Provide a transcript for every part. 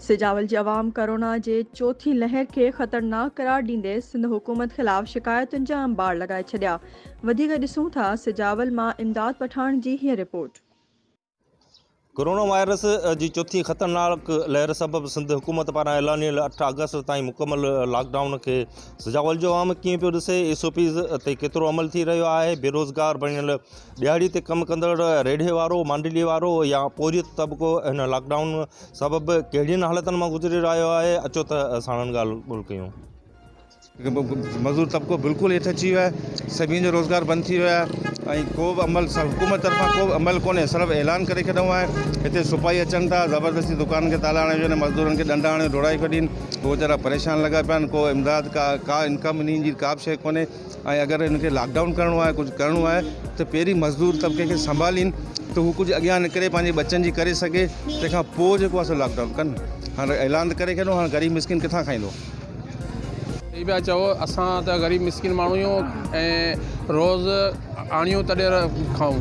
सिजावल जी अवाम corona जे चौथी लहर के ख़तरनाक करार ॾींदे सिंध हुकूमत ख़िलाफ़ शिकायतुनि जा अंबार लगाए छॾिया। वधीक ॾिसूं था सिजावल मां इमदाद पठान जी हीअ रिपोर्ट। कोरोना वायरस जी चौथी ख़तरनाक लहर सबब सिंध हुकूमत पारां ऐलानियल 8 अगस्त ताईं मुकमल लॉकडाउन के सिजावल जो आम कीअं पियो ॾिसे, एसओपीज़ ते केतिरो अमल थी रहियो आहे, बेरोज़गार बणियल दिहाड़ी ते कमु कंदड़ रेढे वारो, मांडली वारो या पोरियत तबिको हिन लॉकडाउन सबब कहिड़ियुनि हालतुनि मां गुज़री रहियो आहे। अचो त साणनि ॻाल्हि ॿोल कयूं। मज़दूर तबिको बिल्कुलु हेठि अची वियो आहे, सभिनी जो रोज़गार बंदि थी वियो आहे ऐं को बि अमल हुकूमत तरफ़ां को बि अमल कोन्हे, सिर्फ़ु ऐलान करे छॾियो आहे। हिते सिपाही अचनि था, ज़बरदस्ती दुकान खे ताला हणे वियो, मज़दूरनि खे ॾंडा हणे ढोड़ाई कढीनि, उहे वीचारा परेशान लॻा पिया आहिनि। को इमदाद का इनकम इन्हनि जी का बि शइ कोन्हे। ऐं अगरि हिनखे लॉकडाउन करिणो आहे, कुझु करिणो आहे त पहिरीं मज़दूर तबिके खे संभालीनि त हू कुझु अॻियां निकिरे, पंहिंजे बच्चनि जी करे सघे, तंहिंखां पोइ जेको आहे लॉकडाउन कनि। हाणे ऐलान करे छॾियो, हाणे ग़रीब मिस्किन किथां खाईंदो। ये पिया चओ असां त ग़रीब मिस्किन माण्हू आहियूं ऐं रोज़ आणियूं तॾहिं खाऊं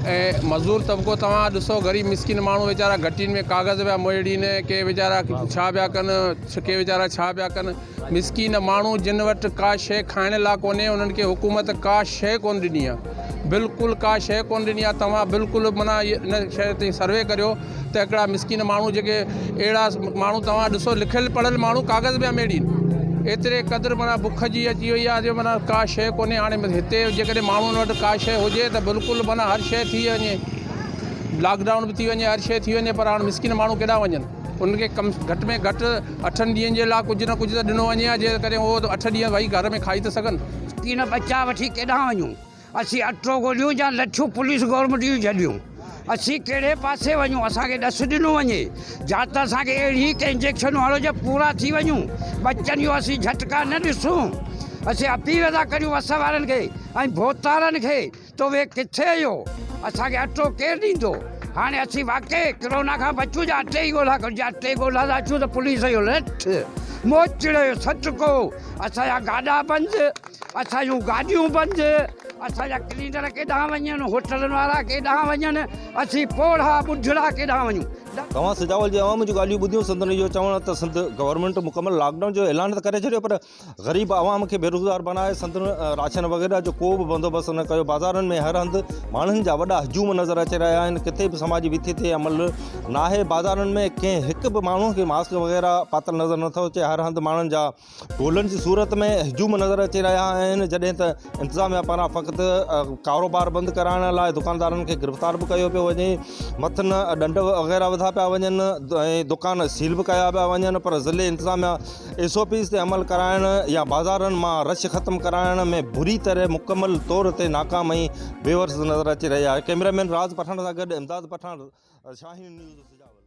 ऐं मज़दूर तबिको तव्हां ॾिसो, ग़रीब मिस्किन माण्हू वीचारा घटियुनि में कागज़ पिया मोड़े ॾींदे, के वीचारा छा पिया कनि, के वीचारा छा पिया कनि। मिस्किन माण्हू जिन वटि का शइ खाइण लाइ कोन्हे, उन्हनि खे हुकूमत का शइ कोन ॾिनी आहे, बिल्कुलु का शइ कोन ॾिनी आहे। तव्हां बिल्कुलु माना इन शइ ते सर्वे करियो त हिकिड़ा मिस्किन माण्हू जेके अहिड़ा माण्हू तव्हां ॾिसो, लिखियलु पढ़ियलु माण्हू कागज़ पिया मेड़ीनि, एतिरे क़दुरु माना बुख जी अची वई आहे जो माना का शइ कोन्हे। हाणे हिते जेकॾहिं माण्हुनि वटि का शइ हुजे त बिल्कुलु माना हर शइ थी वञे, लॉकडाउन बि थी वञे, हर शइ थी वञे, पर हाणे मिस्किन माण्हू केॾा वञनि। उनखे कम घटि में घटि 8 ॾींहंनि जे लाइ कुझु न कुझु त ॾिनो वञे, जेकॾहिं उहो 8 ॾींहं वेही घर में खाई था सघनि। मिस्किन बचा वठी केॾां वञूं, असीं अटो ॻोल्हियूं या लठियूं पुलिस गवर्नमेंट जूं छॾियूं, असीं कहिड़े पासे वञूं, असांखे ॾस ॾिनो वञे, जा त असांखे अहिड़ी के इंजेक्शनूं हणो जो पूरा थी वञूं, बच्चनि जूं असीं झटका न ॾिसूं। असीं अपील था करियूं असां वारनि खे ऐं भोतारनि खे, तो वे किथे आहियो, असांखे अटो केरु ॾींदो। हाणे असीं वाक़ई कोरोना खां बचूं जा अटे ई ॻोल्हा कयूं, अटे ॻोल्हा था अचूं त पुलिस जो लठ मोचड़ जो सटको, असांजा गाॾा बंदि, असांजूं गाॾियूं बंदि, असांजा क्लीनर केॾांहुं वञनि, होटलनि वारा केॾांहुं वञनि, असीं पोढ़ा ॿुढड़ा केॾांहुं वञूं। तव्हां सिजावल जे अवाम जूं ॻाल्हियूं ॿुधियूं। संदन इहो चवणु त सिंध गवर्नमेंट मुकमल लॉकडाउन जो ऐलान त करे छॾियो, पर ग़रीब अवाम खे बेरोज़गार बनाए संदन राशन वग़ैरह जो को बि बंदोबस्तु न कयो। बाज़ारनि में हर हंधि माण्हुनि जा वॾा हजूम नज़र अची रहिया आहिनि, किथे बि समाजी विथी ते अमल न आहे। बाज़ारनि में कंहिं हिकु बि माण्हू खे मास्क वग़ैरह पातल नज़र नथो अचे। हर हंधि माण्हुनि जा टोलनि जी सूरत में हजूम नज़र अची रहिया आहिनि, जॾहिं त इंतिज़ामिया पारां फ़क़्ति कारोबार बंदि कराइण लाइ दुकानदारनि खे गिरफ़्तार बि कयो पियो वञे, मथनि ॾंड वग़ैरह विधा पिया वञनि ऐं दुकान सील बि कया पिया वञनि। पर ज़िले इंतिज़ामिया एसओपीज़ ते अमल कराइण या बाज़ारनि मां रश ख़तमु कराइण में बुरी तरह मुकमल तौर ते नाकाम ऐं बेवस नज़र अची रही आहे। कैमरामैन राज पठान सां गॾु इमदाद पठान, शाहीन न्यूज़ सिजावल।